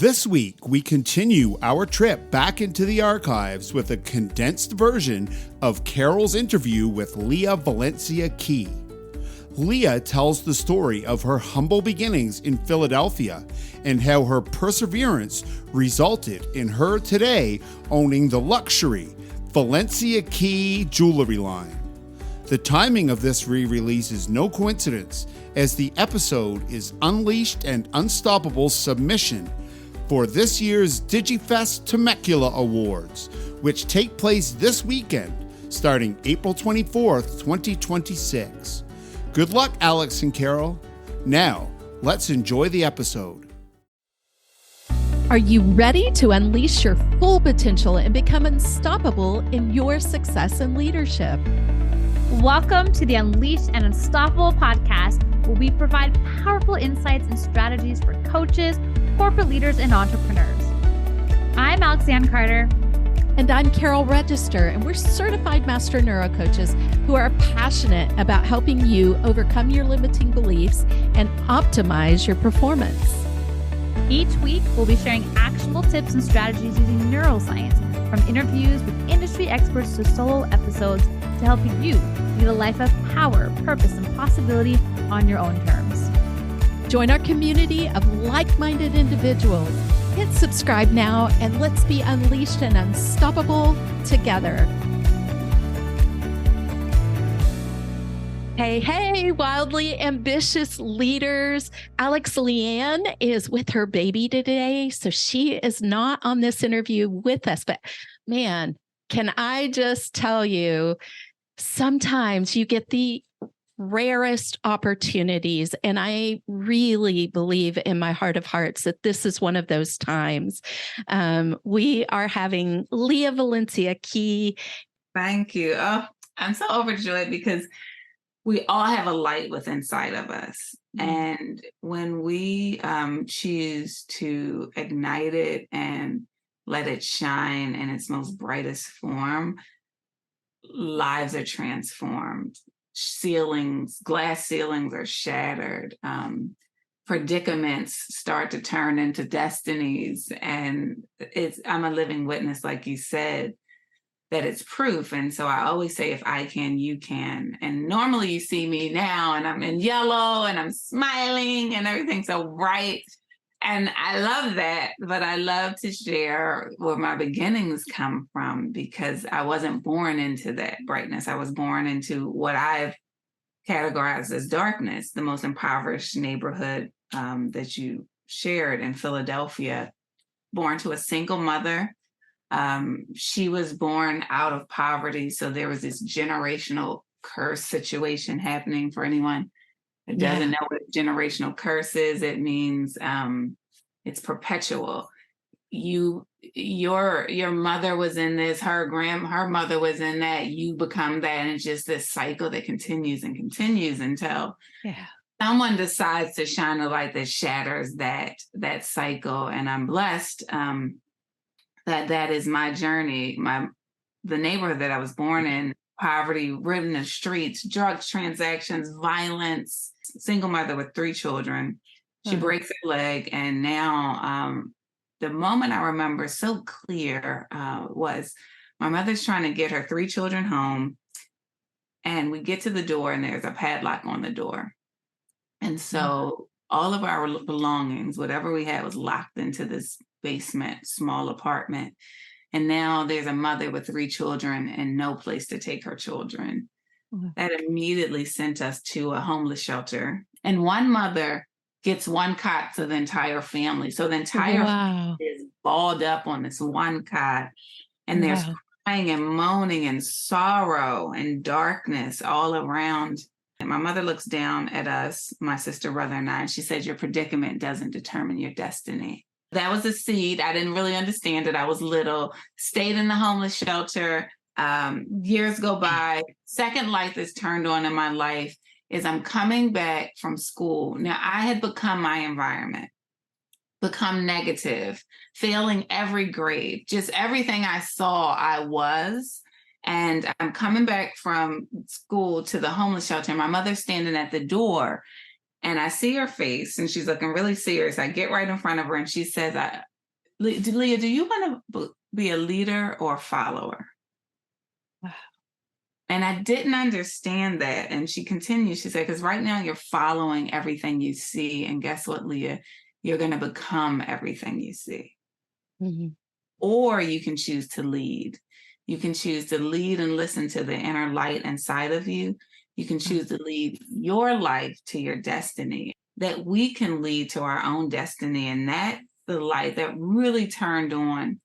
This week, we continue our trip back into the archives with a condensed version of Carol's interview with Lia Valencia Key. Lia tells the story of her humble beginnings in Philadelphia and how her perseverance resulted in her today owning the luxury Valencia Key Jewelry line. The timing of this re-release is no coincidence, as the episode is Unleashed and Unstoppable's submission for this year's Digifest Temecula Awards, which take place this weekend, starting April 24th, 2026. Good luck, Alex and Carol. Now, let's enjoy the episode. Are you ready to unleash your full potential and become unstoppable in your success and leadership? Welcome to the Unleashed and Unstoppable podcast, where we provide powerful insights and strategies for coaches, corporate leaders, and entrepreneurs. I'm Alexanne Carter. And I'm Carol Register, and we're certified master neurocoaches who are passionate about helping you overcome your limiting beliefs and optimize your performance. Each week, we'll be sharing actionable tips and strategies using neuroscience, from interviews with industry experts to solo episodes, to help you lead a life of power, purpose, and possibility on your own terms. Join our community of like-minded individuals. Hit subscribe now, and let's be unleashed and unstoppable together. Hey, wildly ambitious leaders. Alex Leanne is with her baby today, so she is not on this interview with us. But man, can I just tell you, sometimes you get the rarest opportunities. And I really believe in my heart of hearts that this is one of those times. We are having Lia Valencia Key. Thank you. Oh, I'm so overjoyed because we all have a light within inside of us. And when we choose to ignite it and let it shine in its most brightest form, lives are transformed. Glass ceilings are shattered. Predicaments start to turn into destinies. And I'm a living witness, like you said, that it's proof. And so I always say, if I can, you can. And normally you see me now and I'm in yellow and I'm smiling and everything's so bright. And I love that, but I love to share where my beginnings come from, because I wasn't born into that brightness. I was born into what I've categorized as darkness, the most impoverished neighborhood that you shared in Philadelphia. Born to a single mother. She was born out of poverty. So there was this generational curse situation happening. For anyone that doesn't know what generational curse is, it means it's perpetual. Your mother was in this, her mother was in that, you become that, and it's just this cycle that continues and continues until someone decides to shine a light that shatters that cycle. And I'm blessed that is my journey. The neighborhood that I was born in, poverty, ridden the streets, drug transactions, violence, single mother with 3 children. She breaks her leg. And now the moment I remember so clear was my mother's trying to get her 3 children home. And we get to the door and there's a padlock on the door. And so all of our belongings, whatever we had, was locked into this basement, small apartment. And now there's a mother with 3 children and no place to take her children. That immediately sent us to a homeless shelter. And one mother gets one cot to the entire family. So the entire family is balled up on this one cot. And there's crying and moaning and sorrow and darkness all around. And my mother looks down at us, my sister, brother, and I, and she says, "Your predicament doesn't determine your destiny." That was a seed. I didn't really understand it. I was little, stayed in the homeless shelter. Years go by. Second light that's turned on in my life is I'm coming back from school. Now, I had become my environment, become negative, failing every grade, just everything I saw, I was. And I'm coming back from school to the homeless shelter. And my mother's standing at the door. And I see her face and she's looking really serious. I get right in front of her and she says, Leah, do you want to be a leader or a follower? And I didn't understand that. And she continued, she said, because right now you're following everything you see. And guess what, Leah? You're going to become everything you see. Mm-hmm. Or you can choose to lead. You can choose to lead and listen to the inner light inside of you. You can choose to lead your life to your destiny, that we can lead to our own destiny. And that's the light that really turned on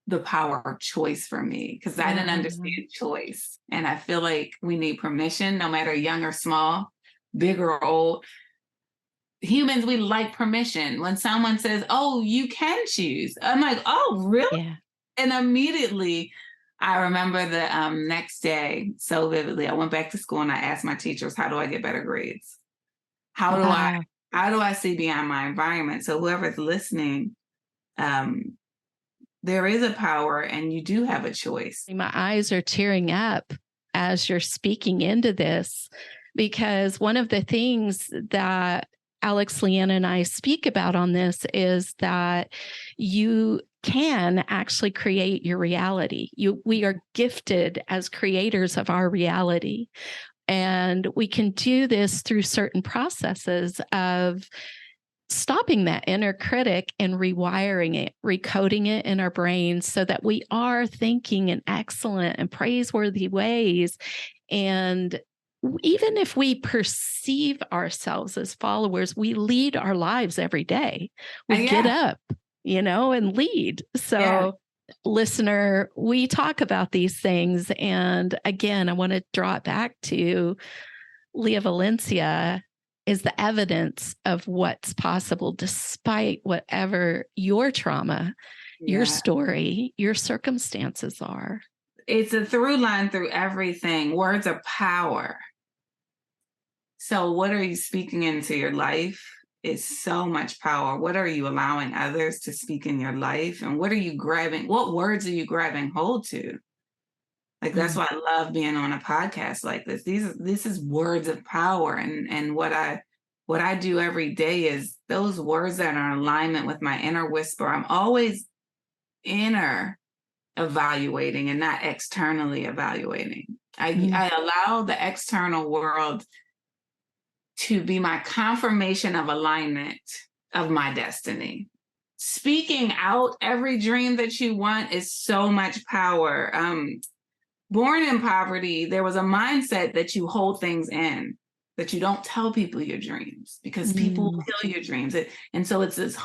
the power of choice for me, because I didn't understand choice. And I feel like we need permission, no matter young or small, big or old. Humans, we like permission. When someone says, oh, you can choose, I'm like, oh, really? Yeah. And immediately I remember the next day so vividly. I went back to school and I asked my teachers, how do I get better grades? How do I see beyond my environment? So whoever's listening, there is a power and you do have a choice. My eyes are tearing up as you're speaking into this, because one of the things that Alex, Leanne, and I speak about on this is that you can actually create your reality. We are gifted as creators of our reality. And we can do this through certain processes of stopping that inner critic and rewiring it, recoding it in our brains so that we are thinking in excellent and praiseworthy ways. And even if we perceive ourselves as followers, we lead our lives every day. We get up, and lead. So, listener, we talk about these things. And again, I want to draw it back to Lia Valencia is the evidence of what's possible despite whatever your trauma, your story, your circumstances are. It's a through line through everything. Words are power. So what are you speaking into your life is so much power. What are you allowing others to speak in your life? And what words are you grabbing hold to? Like, that's why I love being on a podcast like this. This is words of power. And what I do every day is those words that are in alignment with my inner whisper. I'm always inner evaluating and not externally evaluating. I allow the external world to be my confirmation of alignment of my destiny. Speaking out every dream that you want is so much power. Born in poverty, there was a mindset that you hold things in, that you don't tell people your dreams because people will kill your dreams. And so it's this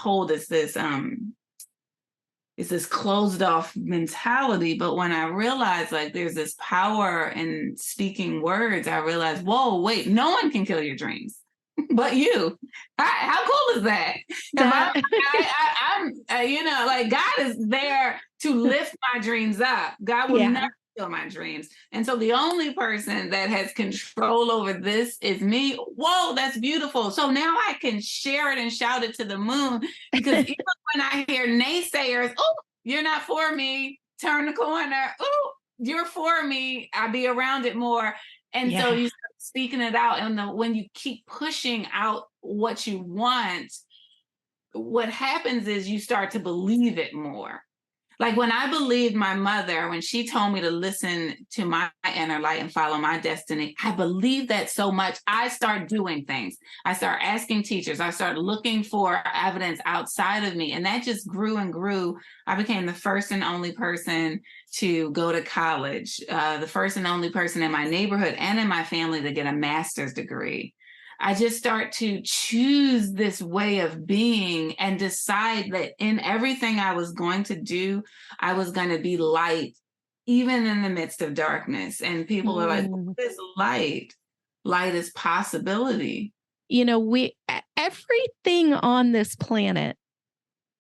closed off mentality. But when I realized like there's this power in speaking words, I realized, whoa, wait, no one can kill your dreams but you. How cool is that? I'm God is there to lift my dreams up. God will never kill my dreams. And so the only person that has control over this is me. Whoa, that's beautiful. So now I can share it and shout it to the moon, because even when I hear naysayers, oh, you're not for me, turn the corner. Oh, you're for me. I'll be around it more. And so you start speaking it out. And when you keep pushing out what you want, what happens is you start to believe it more. Like when I believed my mother, when she told me to listen to my inner light and follow my destiny, I believed that so much. I start doing things. I start asking teachers. I started looking for evidence outside of me. And that just grew and grew. I became the first and only person to go to college, the first and only person in my neighborhood and in my family to get a master's degree. I just start to choose this way of being and decide that in everything I was going to do, I was going to be light, even in the midst of darkness. And people are like, what is light? Light is possibility. Everything on this planet,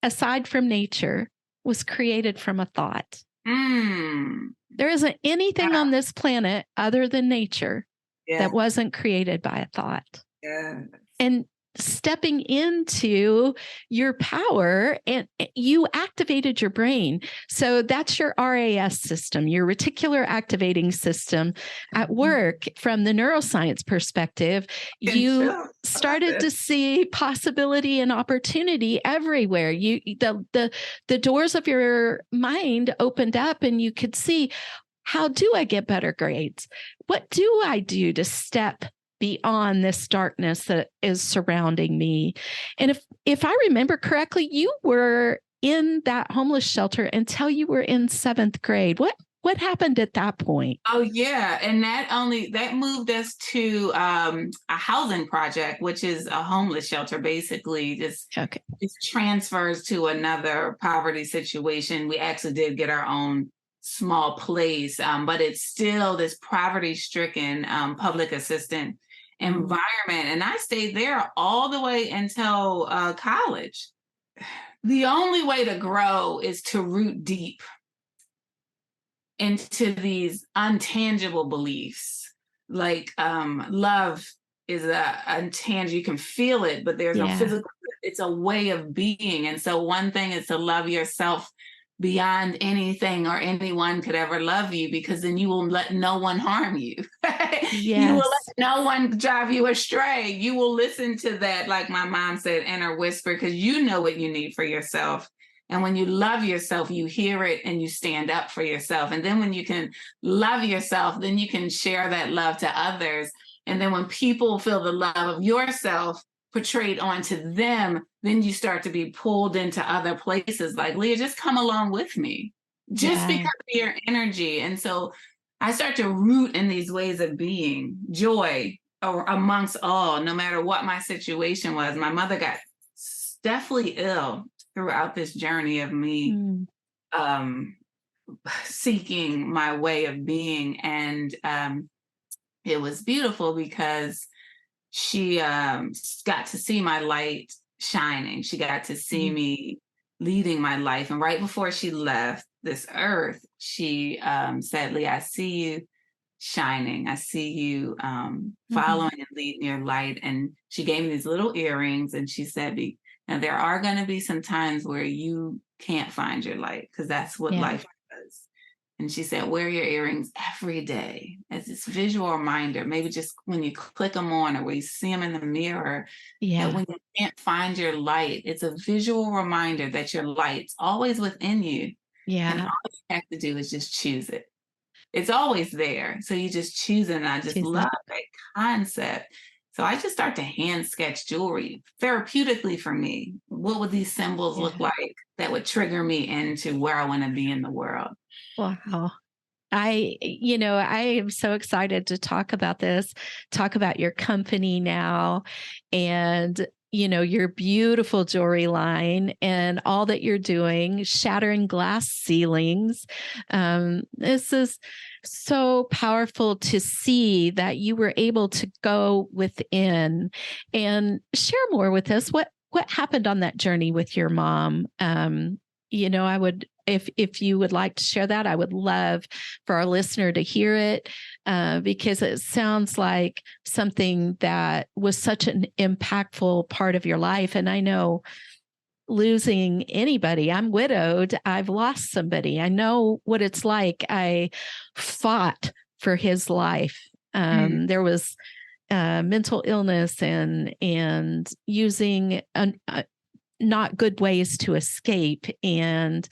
aside from nature, was created from a thought. There isn't anything on this planet other than nature that wasn't created by a thought. Yeah. And stepping into your power, and you activated your brain. So that's your RAS system, your reticular activating system at work. From the neuroscience perspective, you started to see possibility and opportunity everywhere. The doors of your mind opened up, and you could see, how do I get better grades? What do I do to step beyond this darkness that is surrounding me? And if I remember correctly, you were in that homeless shelter until you were in 7th grade. What happened at that point? Oh yeah, and that moved us to a housing project, which is a homeless shelter, basically. Just transfers to another poverty situation. We actually did get our own small place, but it's still this poverty-stricken public assistant environment. And I stayed there all the way until college. The only way to grow is to root deep into these untangible beliefs. Like love is a intangible, you can feel it, but there's no physical, it's a way of being. And so one thing is to love yourself beyond anything or anyone could ever love you, because then you will let no one harm you. You will let no one drive you astray. You will listen to that, like my mom said, inner whisper, because you know what you need for yourself. And when you love yourself, you hear it and you stand up for yourself. And then when you can love yourself, then you can share that love to others. And then when people feel the love of yourself portrayed onto them, then you start to be pulled into other places. Like, Lia, just come along with me, just because of your energy. And so I start to root in these ways of being, joy amongst all, no matter what my situation was. My mother got deathly ill throughout this journey of me seeking my way of being. And it was beautiful because she got to see my light shining. She got to see me leading my life. And right before she left this earth, she said, Lia, I see you shining. I see you following and leading your light. And she gave me these little earrings, and she said, now there are going to be some times where you can't find your light, because that's what life does. And she said, wear your earrings every day as this visual reminder, maybe just when you click them on or when you see them in the mirror, that when you can't find your light, it's a visual reminder that your light's always within you. And all you have to do is just choose it. It's always there. So you just choose it. And I just love that concept. So I just start to hand sketch jewelry therapeutically for me. What would these symbols look like that would trigger me into where I want to be in the world? Wow. I am so excited to talk about this, talk about your company now, and, your beautiful jewelry line and all that you're doing, shattering glass ceilings. This is so powerful to see that you were able to go within and share more with us. What happened on that journey with your mom? I would, if you would like to share that, I would love for our listener to hear it, because it sounds like something that was such an impactful part of your life. And I know losing anybody, I'm widowed, I've lost somebody. I know what it's like. I fought for his life. There was mental illness and using not good ways to escape, and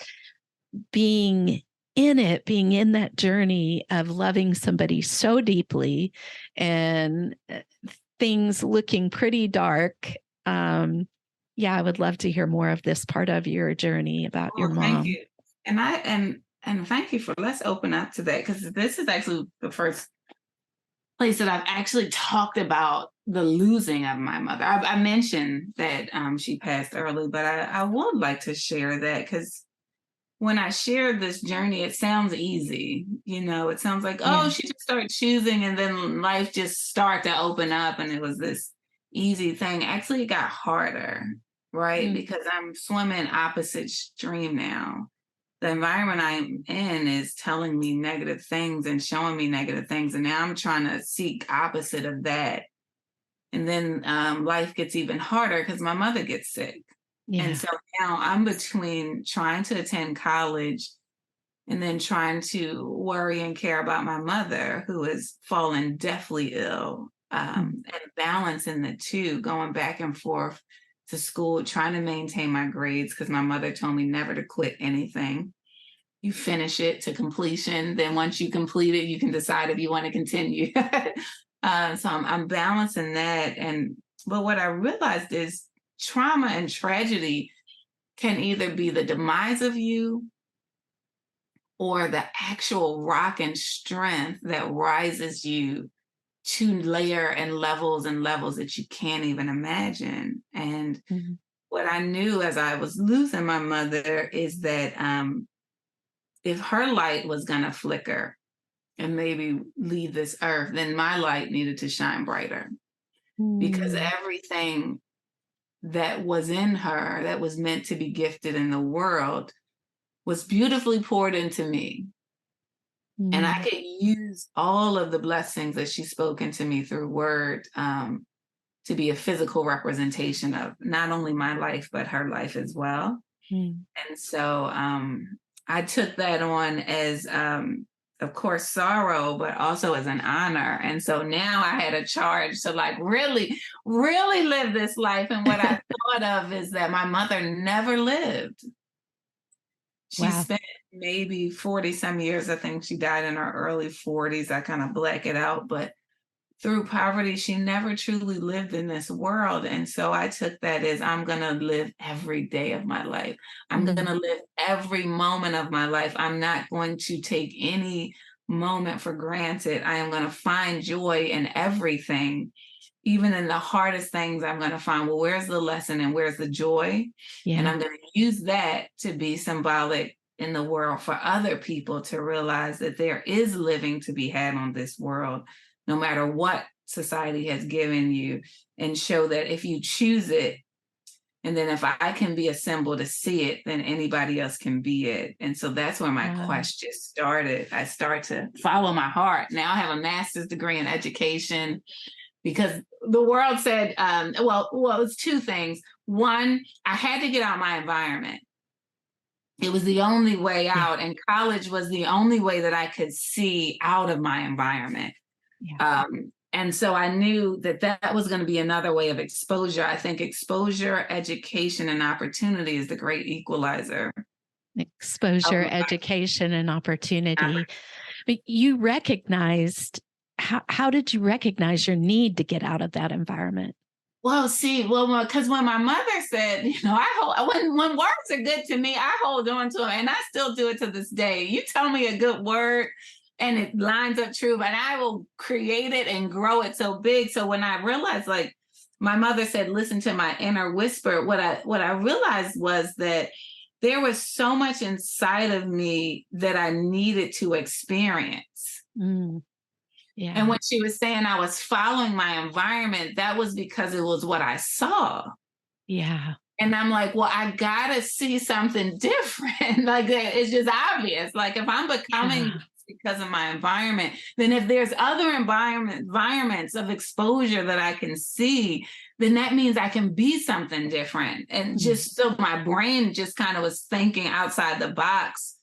being in that journey of loving somebody so deeply and things looking pretty dark. I would love to hear more of this part of your journey about your mom. Thank you. And thank you for, let's open up to that, because this is actually the first place that I've actually talked about the losing of my mother. I mentioned that she passed early, but I would like to share that, because when I shared this journey, it sounds easy. It sounds like, she just started choosing and then life just started to open up and it was this easy thing. Actually, it got harder, right? Because I'm swimming opposite stream now. The environment I'm in is telling me negative things and showing me negative things. And now I'm trying to seek opposite of that. And then life gets even harder because my mother gets sick. Yeah. And so now I'm between trying to attend college and then trying to worry and care about my mother, who is fallen deathly ill, and balancing the two, going back and forth to school, trying to maintain my grades, because my mother told me never to quit anything. You finish it to completion. Then once you complete it, you can decide if you want to continue. So I'm balancing that. But what I realized is trauma and tragedy can either be the demise of you or the actual rock and strength that rises you to layer and levels that you can't even imagine. And what I knew as I was losing my mother is that if her light was going to flicker and maybe leave this earth, then my light needed to shine brighter. Because everything that was in her, that was meant to be gifted in the world, was beautifully poured into me. And I could use all of the blessings that she spoke into me through word to be a physical representation of not only my life, but her life as well. And so I took that on as, of course, sorrow, but also as an honor. And so now I had a charge to like really, really live this life. And what I thought of is that my mother never lived. She spent maybe 40 some years. I think she died in her early 40s. I kind of black it out, but through poverty, she never truly lived in this world. And so I took that as I'm going to live every day of my life. I'm going to live every moment of my life. I'm not going to take any moment for granted. I am going to find joy in everything. Even in the hardest things, I'm going to find, well, where's the lesson and where's the joy? And I'm going to use that to be symbolic in the world for other people to realize that there is living to be had on this world, no matter what society has given you, and show that if you choose it, and then if I can be a symbol to see it, then anybody else can be it. And so that's where my quest just started. I start to follow my heart. Now I have a master's degree in education, because the world said, well, it was two things. One, I had to get out of my environment. It was the only way out, and college was the only way that I could see out of my environment. And so I knew that that was going to be another way of exposure. I think exposure, education, and opportunity is the great equalizer. Exposure, education, and opportunity. But you recognized, how did you recognize your need to get out of that environment? Well, because when my mother said, when words are good to me, I hold on to them, and I still do it to this day. You tell me a good word and it lines up true, and I will create it and grow it so big. So when I realized, like my mother said, listen to my inner whisper, what I realized was that there was so much inside of me that I needed to experience. And when she was saying I was following my environment, that was because it was what I saw. And I'm like, well, I gotta see something different. Like, it's just obvious. Like, if I'm becoming because of my environment, then if there's other environments of exposure that I can see, then that means I can be something different. And just so my brain just kind of was thinking outside the box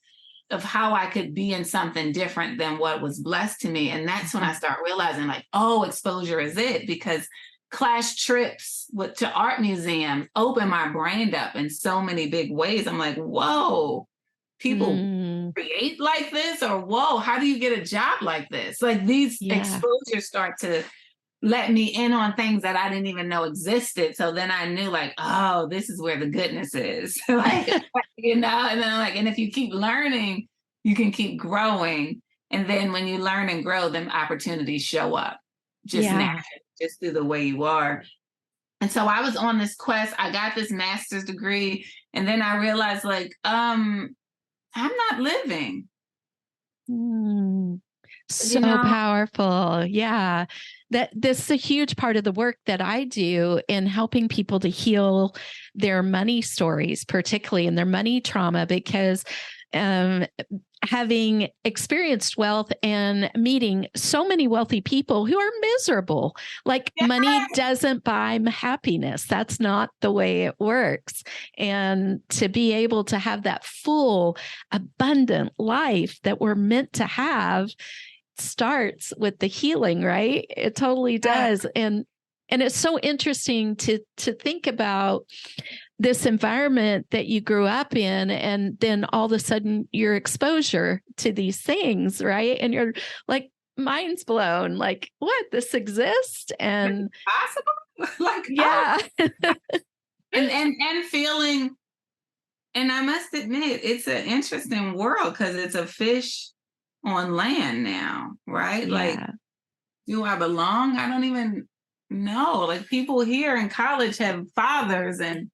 of how I could be in something different than what was blessed to me. And that's when I start realizing, like, oh, exposure is it, because class trips to art museums open my brain up in so many big ways. I'm like, whoa, people create like this, or whoa, how do you get a job like this? Like, these exposures start to let me in on things that I didn't even know existed. So then I knew, like, oh, this is where the goodness is. Like, and then I'm like, and if you keep learning, you can keep growing. And then when you learn and grow, then opportunities show up just naturally, just through the way you are. And so I was on this quest. I got this master's degree, and then I realized, like, I'm not living. So powerful. Yeah. This is a huge part of the work that I do in helping people to heal their money stories, particularly in their money trauma, because having experienced wealth and meeting so many wealthy people who are miserable. Like money doesn't buy happiness. That's not the way it works. And to be able to have that full, abundant life that we're meant to have starts with the healing, right? It totally does. And it's so interesting to think about this environment that you grew up in, and then all of a sudden your exposure to these things, right? And you're like, mind's blown, like, what, this exists? And possible? Like, yeah. and feeling, and I must admit, it's an interesting world because it's a fish on land now, right? Yeah. Like, do I belong? I don't even know. Like, people here in college have fathers and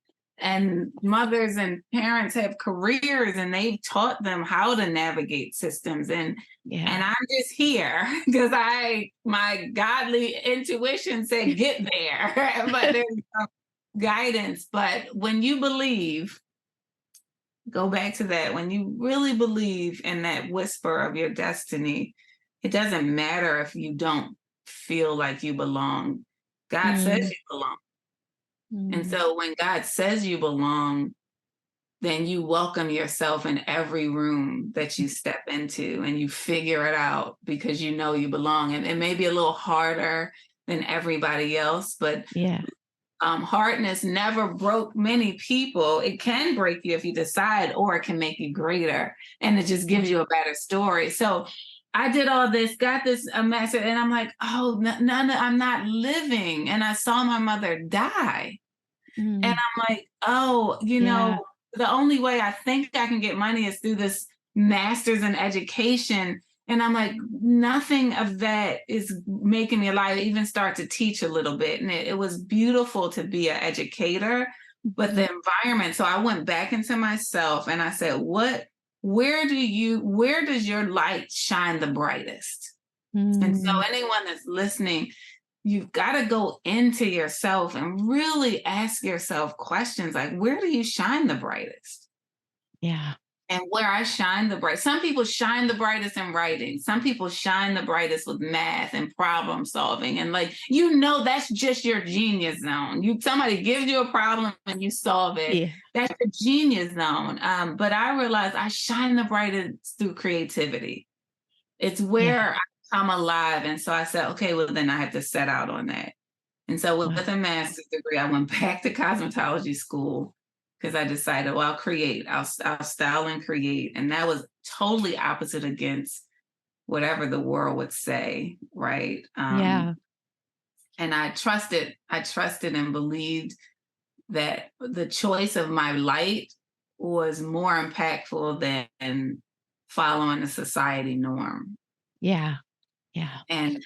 mothers, and parents have careers, and they've taught them how to navigate systems. And I'm just here because my godly intuition said, get there. But there's no guidance. But when you believe, go back to that, when you really believe in that whisper of your destiny, it doesn't matter if you don't feel like you belong. God says you belong. And so when God says you belong, then you welcome yourself in every room that you step into, and you figure it out because you know you belong. And it may be a little harder than everybody else, but hardness never broke many people. It can break you if you decide, or it can make you greater. And it just gives you a better story. So I did all this, got this master, and I'm like, oh, I'm not living. And I saw my mother die. And I'm like, oh, you know, the only way I think I can get money is through this master's in education. And I'm like, nothing of that is making me alive. I even start to teach a little bit. And it was beautiful to be an educator, but the environment. So I went back into myself and I said, where does your light shine the brightest? And so anyone that's listening, you've got to go into yourself and really ask yourself questions like, where do you shine the brightest? Yeah. And where I shine the brightest, some people shine the brightest in writing. Some people shine the brightest with math and problem solving. And like, that's just your genius zone. Somebody gives you a problem and you solve it. Yeah. That's your genius zone. But I realized I shine the brightest through creativity. It's where I come alive. And so I said, okay, well, then I have to set out on that. And so with a master's degree, I went back to cosmetology school because I decided, well, I'll style and create. And that was totally opposite against whatever the world would say, right? And I trusted and believed that the choice of my light was more impactful than following the society norm. Yeah. Yeah. And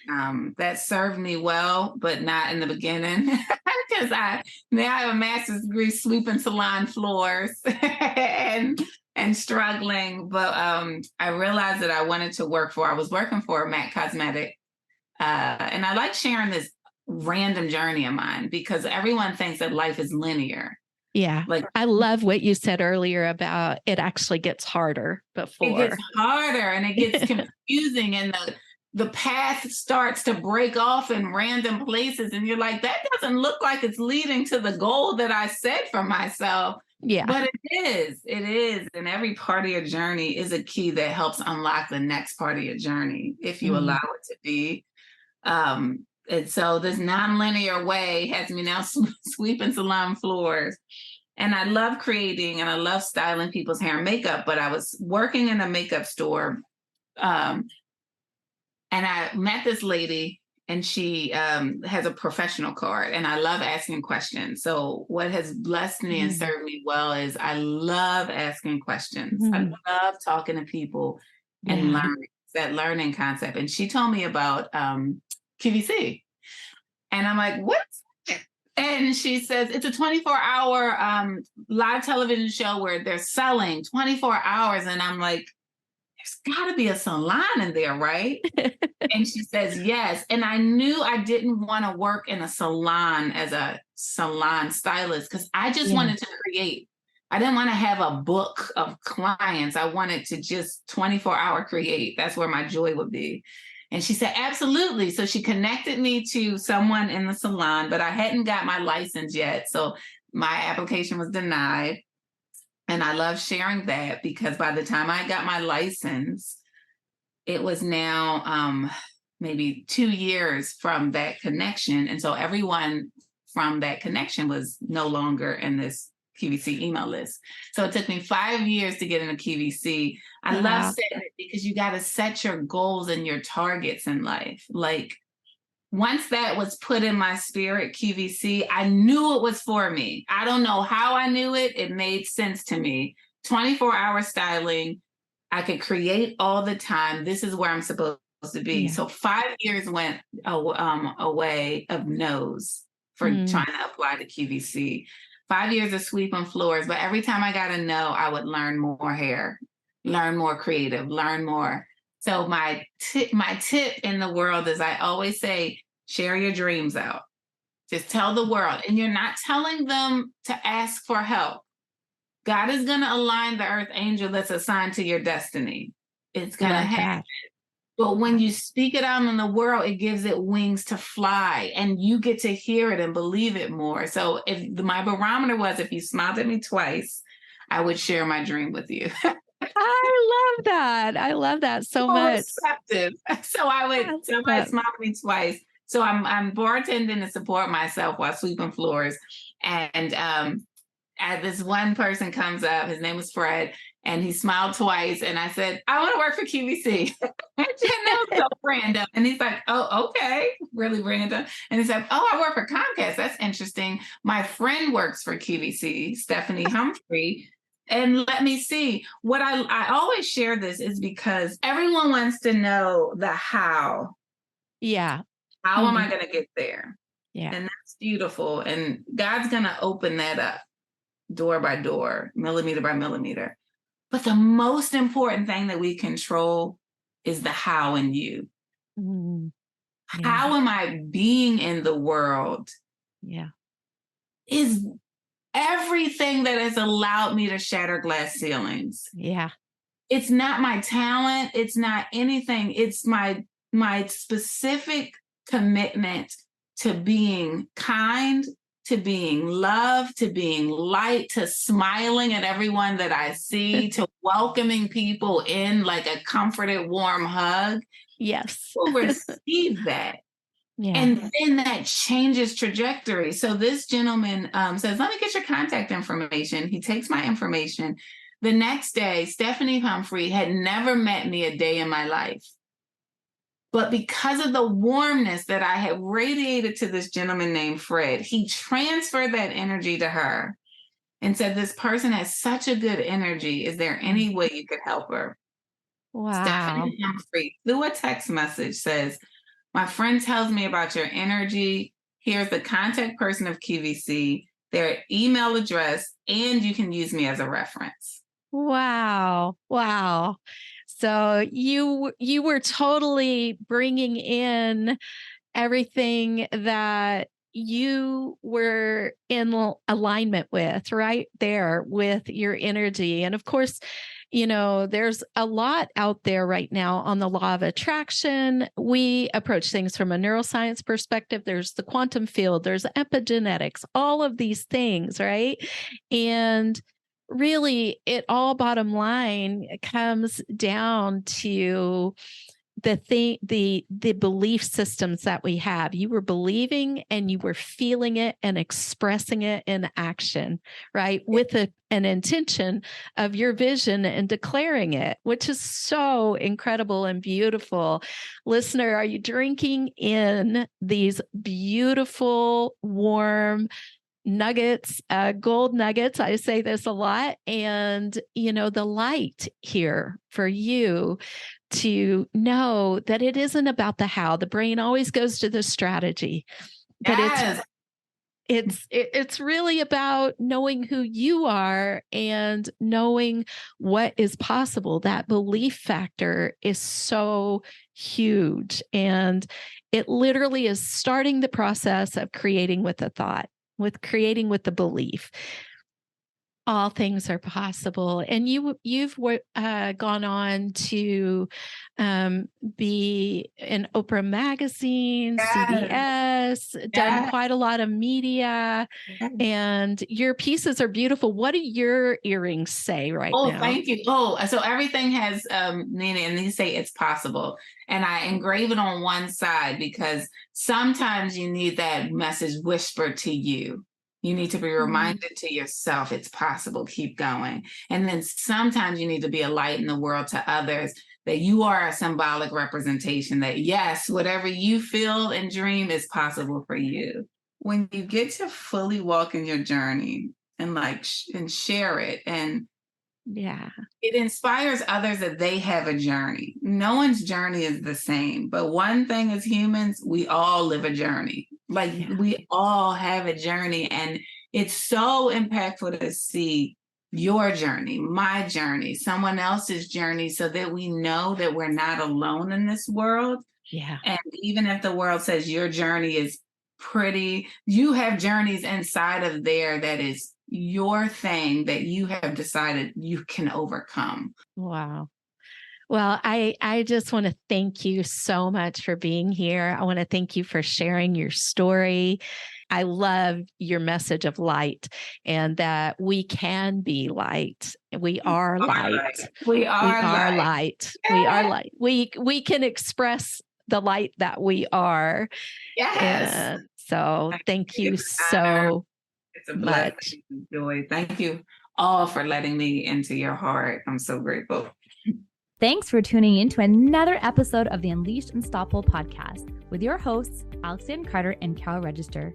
that served me well, but not in the beginning, because now I have a master's degree sweeping salon floors and struggling. But I realized that I was working for MAC Cosmetic. And I like sharing this random journey of mine because everyone thinks that life is linear. Yeah. Like, I love what you said earlier about it actually gets harder before. It gets harder and it gets confusing, and the path starts to break off in random places. And you're like, that doesn't look like it's leading to the goal that I set for myself. Yeah. But it is. And every part of your journey is a key that helps unlock the next part of your journey if you allow it to be. And so this nonlinear way has me now sweeping salon floors. And I love creating and I love styling people's hair and makeup, but I was working in a makeup store. And I met this lady, and she has a professional card, and I love asking questions. So what has blessed me and served me well is I love asking questions. I love talking to people and learning, that learning concept. And she told me about QVC. And I'm like, what? And she says, it's a 24-hour live television show where they're selling 24 hours. And I'm like, there's got to be a salon in there, right? And she says, yes. And I knew I didn't want to work in a salon as a salon stylist because I just wanted to create. I didn't want to have a book of clients. I wanted to just 24-hour create. That's where my joy would be. And she said, absolutely. So she connected me to someone in the salon, but I hadn't got my license yet. So my application was denied. And I love sharing that because by the time I got my license, it was now maybe 2 years from that connection. And so everyone from that connection was no longer in this QVC email list. So it took me 5 years to get into QVC. I love setting it because you got to set your goals and your targets in life. Like once that was put in my spirit, QVC, I knew it was for me. I don't know how I knew it. It made sense to me. 24-hour styling. I could create all the time. This is where I'm supposed to be. Yeah. So 5 years went away of no's for trying to apply to QVC. 5 years of sweeping floors, but every time I got a no, I would learn more hair, learn more creative, learn more. So my tip in the world is I always say, share your dreams out. Just tell the world. And you're not telling them to ask for help. God is going to align the earth angel that's assigned to your destiny. It's going to happen. But when you speak it out in the world, it gives it wings to fly and you get to hear it and believe it more. So if my barometer was, if you smiled at me twice, I would share my dream with you. I love that. I love that so much. Receptive. So I would, somebody smiled at me twice. So I'm bartending to support myself while sweeping floors. And this one person comes up, his name was Fred, and he smiled twice. And I said, I want to work for QVC. That was so random. And he's like, oh, okay. Really random. And he said, oh, I work for Comcast. That's interesting. My friend works for QVC, Stephanie Humphrey. And let me see. What I always share this is because everyone wants to know the how. Yeah. How am I going to get there? Yeah. And that's beautiful. And God's going to open that up door by door, millimeter by millimeter. But the most important thing that we control is the how in you. Yeah. How am I being in the world? Yeah. Is everything that has allowed me to shatter glass ceilings. Yeah. It's not my talent. It's not anything. It's my specific commitment to being kind, to being love, to being light, to smiling at everyone that I see, to welcoming people in like a comforted, warm hug. Yes. We'll receive that. Yeah. And then that changes trajectory. So this gentleman says, let me get your contact information. He takes my information. The next day, Stephanie Humphrey had never met me a day in my life. But because of the warmness that I had radiated to this gentleman named Fred, he transferred that energy to her and said, this person has such a good energy. Is there any way you could help her? Wow. Stephanie Humphrey, through a text message, says, my friend tells me about your energy. Here's the contact person of QVC, their email address, and you can use me as a reference. Wow. Wow. So you were totally bringing in everything that you were in alignment with, right there with your energy. And of course, you know, there's a lot out there right now on the law of attraction. We approach things from a neuroscience perspective. There's the quantum field, there's epigenetics, all of these things, right? And really, it all bottom line comes down to the belief systems that we have. You were believing and you were feeling it and expressing it in action, right? With an intention of your vision and declaring it, which is so incredible and beautiful. Listener, are you drinking in these beautiful, warm nuggets, gold nuggets? I say this a lot. And, you know, the light here for you to know that it isn't about the how. The brain always goes to the strategy, but yes. it's really about knowing who you are and knowing what is possible. That belief factor is so huge. And it literally is starting the process of creating with a thought, with creating with the belief. all things are possible. And you've gone on to be in Oprah Magazine, Yes. CBS, done quite a lot of media, and your pieces are beautiful. What do your earrings say right now? Oh, thank you. Oh, so everything has meaning, and these say it's possible. And I engrave it on one side because sometimes you need that message whispered to you. You need to be reminded to yourself it's possible, keep going. And then sometimes you need to be a light in the world to others, that you are a symbolic representation that, yes, whatever you feel and dream is possible for you. When you get to fully walk in your journey and and share it, and it inspires others that they have a journey. No one's journey is the same, but one thing as humans, we all live a journey. We all have a journey, and it's so impactful to see your journey, my journey, someone else's journey, so that we know that we're not alone in this world. Yeah. And even if the world says your journey is pretty, you have journeys inside of there that is your thing that you have decided you can overcome. Wow. Well, I just want to thank you so much for being here. I want to thank you for sharing your story. I love your message of light, and that we can be light. We are light. We are light. We are light. We can express the light that we are. Yes. And so thank you so It's a blessing, joy. Thank you all for letting me into your heart. I'm so grateful. Thanks for tuning in to another episode of the Unleashed Unstoppable podcast with your hosts, Alexandra Carter and Carol Register.